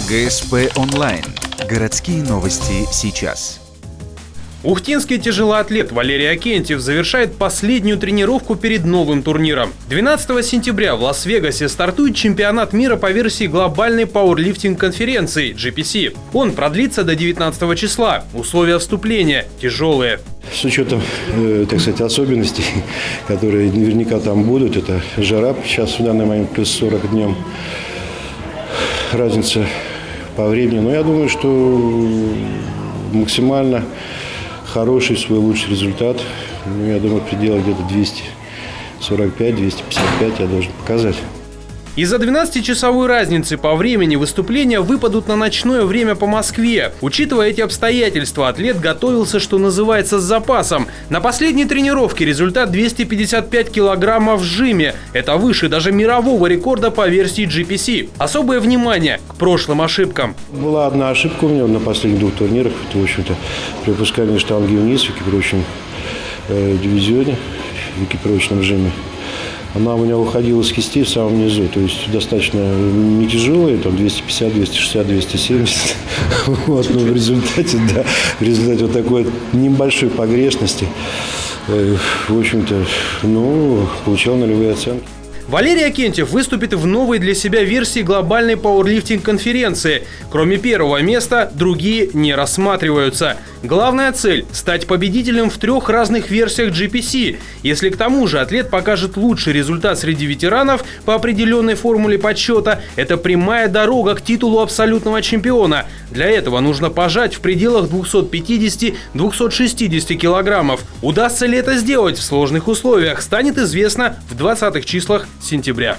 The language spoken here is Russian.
ГСП онлайн. Городские новости сейчас. Ухтинский тяжелоатлет Валерий Акентьев завершает последнюю тренировку перед новым турниром. 12 сентября в Лас-Вегасе стартует чемпионат мира по версии глобальной пауэрлифтинг-конференции GPC. Он продлится до 19 числа. Условия вступления тяжелые. С учетом, так сказать, особенностей, которые наверняка там будут, это жара, сейчас в данный момент плюс 40 днем, разница по времени. Но я думаю, что максимально хороший, свой лучший результат. Я думаю, в пределах где-то 245-255 я должен показать. Из-за 12-часовой разницы по времени выступления выпадут на ночное время по Москве. Учитывая эти обстоятельства, атлет готовился, что называется, с запасом. На последней тренировке результат 255 килограммов в жиме. Это выше даже мирового рекорда по версии GPC. Особое внимание к прошлым ошибкам. Была одна ошибка у меня на последних двух турнирах. Это, в общем-то, при опускании штанги вниз в экипировочном дивизионе, в экипировочном жиме. Она у меня уходила с кистей в самом низу, то есть достаточно не тяжелые, там 250, 260, 270. Вот, но в результате вот такой небольшой погрешности, в общем-то, получал нулевые оценки. Валерий Акентьев выступит в новой для себя версии глобальной пауэрлифтинг-конференции. Кроме первого места, другие не рассматриваются. Главная цель – стать победителем в 3 разных версиях GPC. Если к тому же атлет покажет лучший результат среди ветеранов по определенной формуле подсчета, это прямая дорога к титулу абсолютного чемпиона. Для этого нужно пожать в пределах 250-260 килограммов. Удастся ли это сделать в сложных условиях, станет известно в 20-х числах сентября.